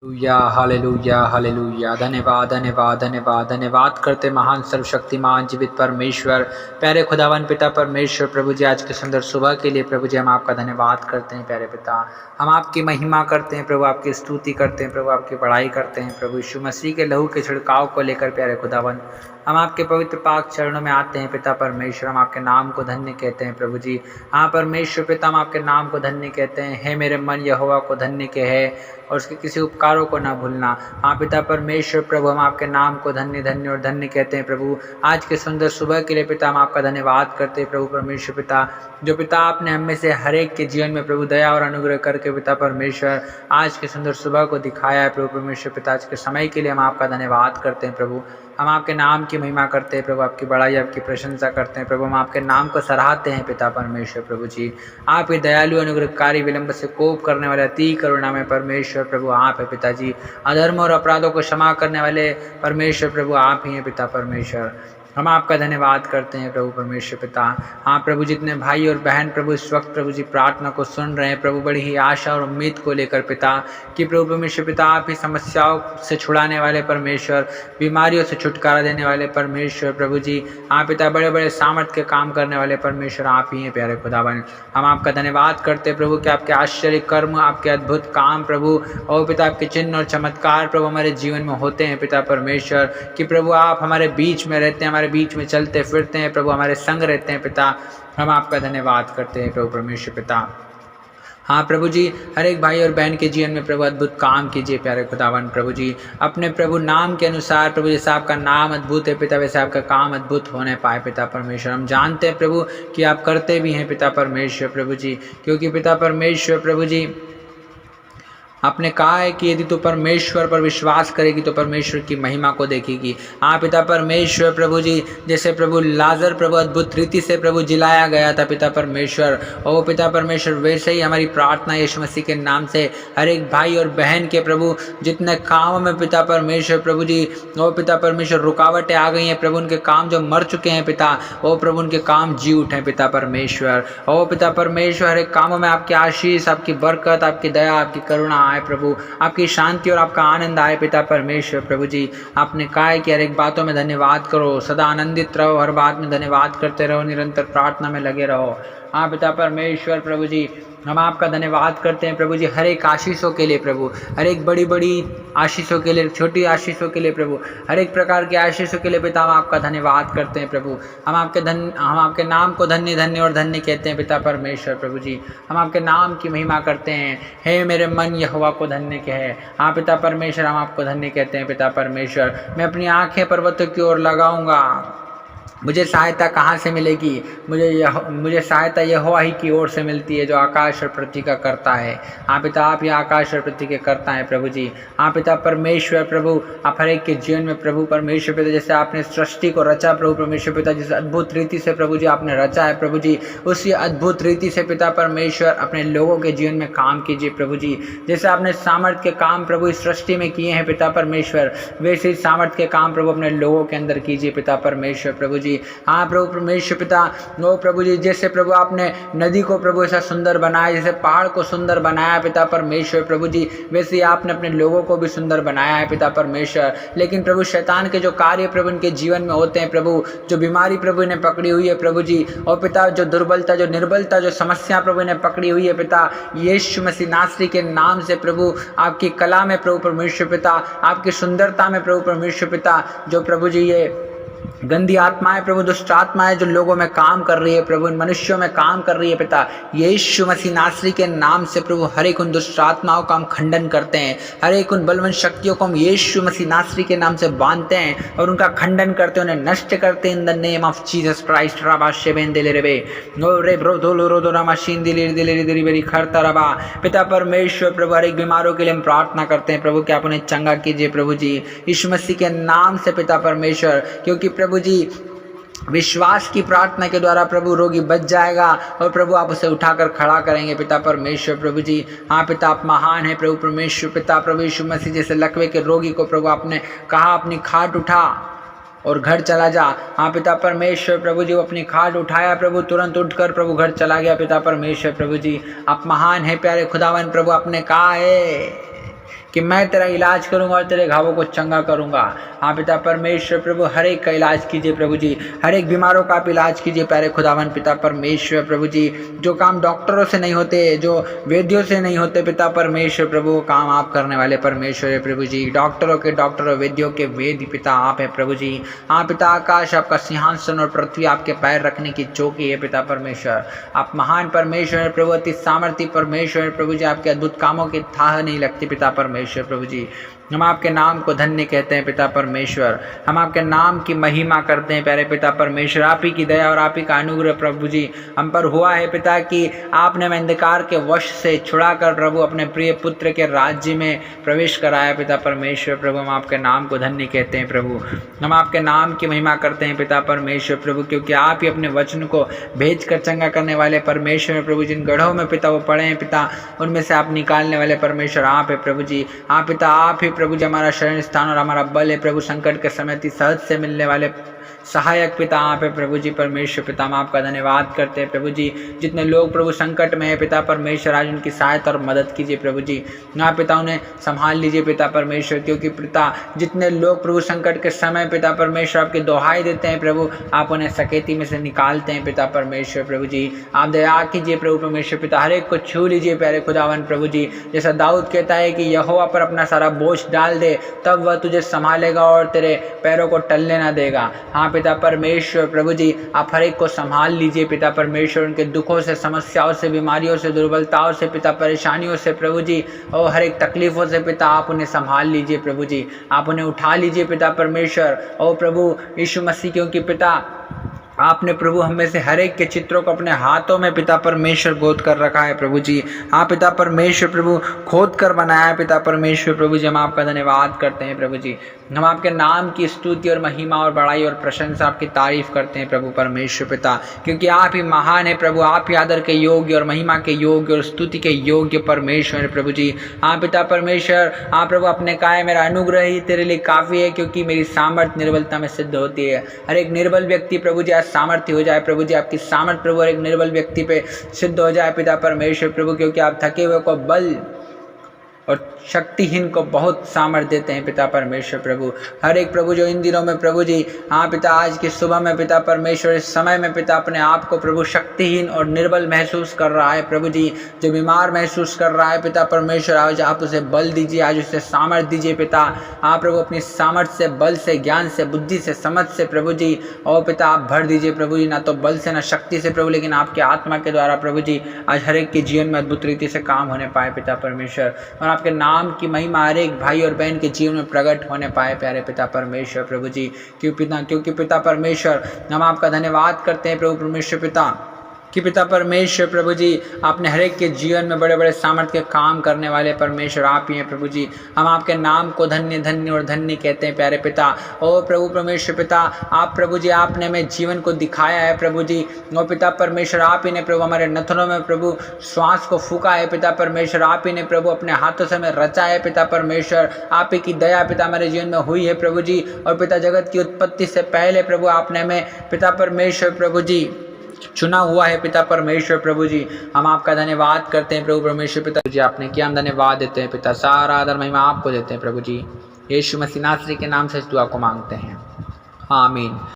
Hallelujah hallelujah. धन्यवाद धन्यवाद धन्यवाद धन्यवाद करते महान सर्वशक्तिमान जीवित परमेश्वर प्यारे खुदावन पिता परमेश्वर प्रभु जी, आज के सुंदर सुबह के लिए प्रभु जी हम आपका धन्यवाद करते हैं। प्यारे पिता, हम आपकी महिमा करते हैं प्रभु, आपकी स्तुति करते हैं प्रभु, आपकी बड़ाई करते हैं प्रभु। यीशु मसीह के लहू के छिड़काव को लेकर प्यारे खुदावन हम आपके पवित्र पाक चरणों में आते हैं पिता परमेश्वर। हम आपके नाम को धन्य कहते हैं प्रभु जी। हाँ परमेश्वर पिता, हम आपके नाम को धन्य कहते हैं। हे मेरे मन यहोवा को धन्य के है और उसके किसी उपकारों को ना भूलना। हाँ पिता परमेश्वर प्रभु, हम आपके नाम को धन्य धन्य और धन्य कहते हैं प्रभु। आज के सुंदर सुबह के लिए पिता हम आपका धन्यवाद करते हैं प्रभु परमेश्वर पिता, जो पिता आपने हम में से हर एक के जीवन में प्रभु दया और अनुग्रह करके पिता परमेश्वर आज के सुंदर सुबह को दिखाया है प्रभु परमेश्वर पिता। आज के समय के लिए हम आपका धन्यवाद करते हैं प्रभु। हम आपके नाम की महिमा करते हैं प्रभु, आपकी बड़ाई आपकी प्रशंसा करते हैं प्रभु। हम आपके नाम को सराहते हैं पिता परमेश्वर प्रभु जी। आपके दयालु अनुग्रहकारी विलंब से कोप करने वाले अति करुणा में परमेश्वर प्रभु आप है पिताजी। अधर्म और अपराधों को क्षमा करने वाले परमेश्वर प्रभु आप ही हैं पिता परमेश्वर। हम आपका धन्यवाद करते हैं प्रभु परमेश्वर पिता। हाँ प्रभु, जितने भाई और बहन प्रभु इस वक्त प्रभु जी प्रार्थना को सुन रहे हैं प्रभु, बड़ी ही आशा और उम्मीद को लेकर पिता कि प्रभु परमेश्वर पिता आप ही समस्याओं से छुड़ाने वाले परमेश्वर, बीमारियों से छुटकारा देने वाले परमेश्वर प्रभु जी। हाँ पिता, बड़े बड़े सामर्थ के काम करने वाले परमेश्वर आप ही हैं प्यारे खुदावन। हम आपका धन्यवाद करते हैं प्रभु कि आपके आश्चर्य कर्म, आपके अद्भुत काम प्रभु और पिता आपके चिन्ह और चमत्कार प्रभु हमारे जीवन में होते हैं पिता परमेश्वर। कि प्रभु आप हमारे बीच में रहते हैं, हमारे बीच में चलते फिरते हैं प्रभु, हमारे संग रहते हैं पिता। हम आपका धन्यवाद करते हैं प्रभु परमेश्वर पिता। हाँ प्रभु जी, हर एक भाई और बहन के जीवन में प्रभु अद्भुत काम कीजिए प्यारे खुदावन प्रभु जी। अपने प्रभु नाम के अनुसार प्रभु, जैसे आपका नाम अद्भुत है पिता वैसे आपका काम अद्भुत होने पाए पिता परमेश्वर। हम जानते हैं प्रभु कि आप करते भी हैं पिता परमेश्वर प्रभु जी, क्योंकि पिता परमेश्वर प्रभु जी आपने कहा है कि यदि तो परमेश्वर पर विश्वास करेगी तो परमेश्वर की महिमा को देखेगी। हाँ पिता परमेश्वर प्रभु जी, जैसे प्रभु लाजर प्रभु अद्भुत रीति से प्रभु जिलाया गया था पिता परमेश्वर, और पिता परमेश्वर वैसे ही हमारी प्रार्थना यीशु मसीह के नाम से हर एक भाई और बहन के प्रभु जितने कामों में पिता परमेश्वर प्रभु जी वो पिता परमेश्वर रुकावटें आ गई हैं प्रभु, उनके काम जो मर चुके हैं पिता वो प्रभु उनके काम जी उठे पिता परमेश्वर। ओ पिता परमेश्वर, हर एक कामों में आपकी आशीष, आपकी बरकत, आपकी दया, आपकी करुणा आए प्रभु, आपकी शांति और आपका आनंद आए पिता परमेश्वर प्रभु जी। आपने कहा है कि हर एक बातों में धन्यवाद करो, सदा आनंदित रहो, हर बात में धन्यवाद करते रहो, निरंतर प्रार्थना में लगे रहो। हाँ पिता परमेश्वर प्रभु जी, हम आपका धन्यवाद करते हैं प्रभु जी हर एक आशीषों के लिए प्रभु, हर एक बड़ी बड़ी आशीषों के लिए, छोटी आशीषों के लिए प्रभु, हर एक प्रकार की आशीषों के लिए पिता हम आपका धन्यवाद करते हैं प्रभु। हम आपके नाम को धन्य धन्य और धन्य कहते हैं पिता परमेश्वर प्रभु जी। हम आपके नाम की महिमा करते हैं। हे मेरे मन यहोवा को धन्य कहे। हाँ पिता परमेश्वर, हम आपको धन्य कहते हैं पिता परमेश्वर। मैं अपनी आंखें पर्वतों की ओर लगाऊंगा, मुझे सहायता कहाँ से मिलेगी? मुझे सहायता यहोवा ही की ओर से मिलती है जो आकाश और पृथ्वी का करता है। हाँ पिता, आप ही आकाश और पृथ्वी के करता है प्रभु जी। हाँ पिता परमेश्वर प्रभु, आप हर एक के जीवन में प्रभु परमेश्वर पिता जैसे आपने सृष्टि को रचा प्रभु परमेश्वर पिता, जिस अद्भुत रीति से प्रभु जी आपने रचा है प्रभु जी, उसी अद्भुत रीति से पिता परमेश्वर अपने लोगों के जीवन में काम कीजिए प्रभु जी। जैसे आपने सामर्थ्य के काम प्रभु इस सृष्टि में किए हैं पिता परमेश्वर, वैसे ही सामर्थ्य के काम प्रभु अपने लोगों के अंदर कीजिए पिता परमेश्वर प्रभु जी। हाँ प्रभु परमेश्वर पिता, नो प्रभु जी, जैसे प्रभु आपने नदी को प्रभु ऐसा सुंदर बनाया, जैसे पहाड़ को सुंदर बनाया पिता परमेश्वर प्रभु जी, वैसे ही आपने अपने लोगों को भी सुंदर बनाया है पिता परमेश्वर। लेकिन प्रभु शैतान के जो कार्य प्रभु इनके जीवन में होते हैं प्रभु, जो बीमारी प्रभु इन्हें पकड़ी हुई है प्रभु जी, और पिता जो दुर्बलता, जो निर्बलता, जो समस्या प्रभु इन्हें पकड़ी हुई है पिता, यीशु मसीह नासरी के नाम से प्रभु आपकी कला में प्रभु परमेश्वर पिता, आपकी सुंदरता में प्रभु परमेश्वर पिता, जो प्रभु जी ये गंदी आत्माएं प्रभु, दुष्ट आत्माएं जो लोगों में काम कर रही है प्रभु, इन मनुष्यों में काम कर रही है पिता, यीशु मसीह नासरी के नाम से प्रभु हर एक उन दुष्ट आत्माओं का हम खंडन करते हैं, हर एक उन बलवंत शक्तियों को हम यीशु मसीह नासरी के नाम से बांधते हैं और उनका खंडन करते हैं, उन्हें नष्ट करते हैं in the name of Jesus Christ. पिता परमेश्वर प्रभु, हर एक बीमारों के लिए हम प्रार्थना करते हैं प्रभु कि आप उन्हें चंगा कीजिए प्रभु जी, यीशु मसीह के नाम से पिता परमेश्वर, क्योंकि प्रभु जी विश्वास की प्रार्थना के द्वारा प्रभु रोगी बच जाएगा और प्रभु आप उसे उठाकर खड़ा करेंगे पिता परमेश्वर प्रभु जी। हाँ पिता, आप महान है प्रभु परमेश्वर पिता। प्रभु यीशु मसीह जैसे लकवे के रोगी को प्रभु आपने कहा अपनी खाट उठा और घर चला जा। हाँ पिता परमेश्वर प्रभु जी, वो अपनी खाट उठाया प्रभु, तुरंत उठकर प्रभु घर चला गया पिता परमेश्वर प्रभु जी। आप महान है प्यारे खुदावन प्रभु। आपने कहा है कि मैं तेरा इलाज करूंगा और तेरे घावों को चंगा करूंगा। हाँ पिता परमेश्वर प्रभु, हर एक का इलाज कीजिए प्रभु जी, हर एक बीमारों का आप इलाज कीजिए प्यारे खुदावन पिता परमेश्वर प्रभु जी। जो काम डॉक्टरों से नहीं होते, जो वैद्यों से नहीं होते पिता परमेश्वर प्रभु, वो काम आप करने वाले परमेश्वर है प्रभु जी। डॉक्टरों के डॉक्टर और वैद्यों के वेद पिता आप है प्रभु जी। हाँ पिता, आकाश आपका सिंहासन और पृथ्वी आपके पैर रखने की चौकी है पिता परमेश्वर। आप महान परमेश्वर है प्रभु, अति सामर्थ्य परमेश्वर है प्रभु जी। आपके अद्भुत कामों की थाह नहीं लगती पिता परमेश्वर प्रभु जी। हम आपके नाम को धन्य कहते हैं पिता परमेश्वर, हम आपके नाम की महिमा करते हैं प्यारे पिता परमेश्वर। आप ही की दया और आप ही का अनुग्रह प्रभु जी हम पर हुआ है पिता, कि आपने हमें अंधकार के वश से छुड़ाकर प्रभु अपने प्रिय पुत्र के राज्य में प्रवेश कराया पिता परमेश्वर प्रभु। हम आपके नाम को धन्य कहते हैं प्रभु, हम आपके नाम की महिमा करते हैं पिता परमेश्वर प्रभु, क्योंकि आप ही अपने वचन को भेज कर चंगा करने वाले परमेश्वर प्रभु। जिन गढ़ों में पिता वो पड़े हैं पिता, उनमें से आप निकालने वाले परमेश्वर आप है प्रभु जी। हाँ पिता, आप ही प्रभु जी हमारा शरण स्थान और हमारा बल है प्रभु। संकट के समय अति सहज से मिलने वाले सहायक पिता आप है प्रभु जी परमेश्वर पिता। हम आपका धन्यवाद करते हैं प्रभु जी। जितने लोग प्रभु संकट में है पिता परमेश्वर, आज उनकी सहायता और मदद कीजिए प्रभु जी। ना पिता उन्हें संभाल लीजिए पिता परमेश्वर, क्योंकि पिता जितने लोग प्रभु संकट के समय पिता परमेश्वर आपकी दोहाई देते हैं प्रभु, आप उन्हें सकेती में से निकालते हैं पिता परमेश्वर प्रभु जी। आप दया कीजिए प्रभु परमेश्वर पिता, हर एक को छू लीजिए प्यारे खुदावन प्रभु जी। जैसा दाऊद कहता है कि यहोवा पर अपना सारा बोझ डाल दे, तब वह तुझे संभालेगा और तेरे पैरों को टलने ना देगा। हाँ पिता परमेश्वर प्रभु जी, आप हर एक को संभाल लीजिए पिता परमेश्वर, उनके दुखों से, समस्याओं से, बीमारियों से, दुर्बलताओं से पिता, परेशानियों से प्रभु जी, और हर एक तकलीफों से पिता आप उन्हें संभाल लीजिए प्रभु जी। आप उन्हें उठा लीजिए पिता परमेश्वर। और प्रभु यीशु मसीह, क्योंकि पिता आपने प्रभु हम में से हर एक के चित्रों को अपने हाथों में पिता परमेश्वर गोद कर रखा है प्रभु जी। हाँ पिता परमेश्वर प्रभु, खोद कर बनाया है पिता परमेश्वर प्रभु जी। हम आपका धन्यवाद करते हैं प्रभु जी। हम आपके नाम की स्तुति और महिमा और बड़ाई और प्रशंसा, आपकी तारीफ करते हैं प्रभु परमेश्वर पिता, क्योंकि आप ही महान है प्रभु। आप ही आदर के योग्य और महिमा के योग्य और स्तुति के योग्य परमेश्वर है प्रभु जी। हाँ पिता परमेश्वर, हाँ प्रभु, अपने कहा मेरा अनुग्रह ही तेरे लिए काफ़ी है, क्योंकि मेरी सामर्थ्य निर्बलता में सिद्ध होती है। हर एक निर्बल व्यक्ति प्रभु जी सामर्थ्य हो जाए प्रभु जी, आपकी सामर्थ्य प्रभु हर एक निर्बल व्यक्ति पे सिद्ध हो जाए पिता परमेश्वर प्रभु, क्योंकि आप थके हुए को बल और शक्तिहीन को बहुत सामर्थ्य देते हैं पिता परमेश्वर प्रभु। हर एक प्रभु जो इन दिनों में प्रभु जी, हाँ पिता, आज की सुबह में पिता परमेश्वर, इस समय में पिता अपने आप को प्रभु शक्तिहीन और निर्बल महसूस कर रहा है प्रभु जी, जो बीमार महसूस कर रहा है पिता परमेश्वर, आज आप उसे बल दीजिए, आज उसे सामर्थ्य दीजिए पिता। आप प्रभु अपनी सामर्थ्य से, बल से, ज्ञान से, बुद्धि से, समझ से प्रभु जी, और पिता आप भर दीजिए प्रभु जी, ना तो बल से ना शक्ति से प्रभु, लेकिन आपके आत्मा के द्वारा प्रभु जी आज हर एक के जीवन में अद्भुत रीति से काम होने पाए पिता परमेश्वर, और आपके नाम की महिमा हर एक भाई और बहन के जीवन में प्रकट होने पाए प्यारे पिता परमेश्वर प्रभु जी। क्योंकि पिता परमेश्वर, हम आपका धन्यवाद करते हैं प्रभु परमेश्वर पिता, कि पिता परमेश्वर प्रभु जी आपने हर एक के जीवन में बड़े बड़े सामर्थ्य के काम करने वाले परमेश्वर आप ही हैं प्रभु जी। हम आपके नाम को धन्य धन्य और धन्य कहते हैं प्यारे पिता। ओ प्रभु परमेश्वर पिता, आप प्रभु जी आपने हमें जीवन को दिखाया है प्रभु जी। ओ पिता परमेश्वर, आप ही ने प्रभु हमारे नथनों में प्रभु श्वास को फूका है पिता परमेश्वर। आप ही ने प्रभु अपने हाथों से हमें रचा है पिता परमेश्वर। आप ही की दया पिता हमारे जीवन में हुई है प्रभु जी। और पिता जगत की उत्पत्ति से पहले प्रभु आपने हमें पिता परमेश्वर प्रभु जी चुना हुआ है पिता परमेश्वर प्रभु जी। हम आपका धन्यवाद करते हैं प्रभु परमेश्वर पिता जी, आपने किया, हम धन्यवाद देते हैं पिता। सारा आदर महिमा आपको देते हैं प्रभु जी। यीशु मसीह नासरी के नाम से इस दुआ को मांगते हैं, आमीन।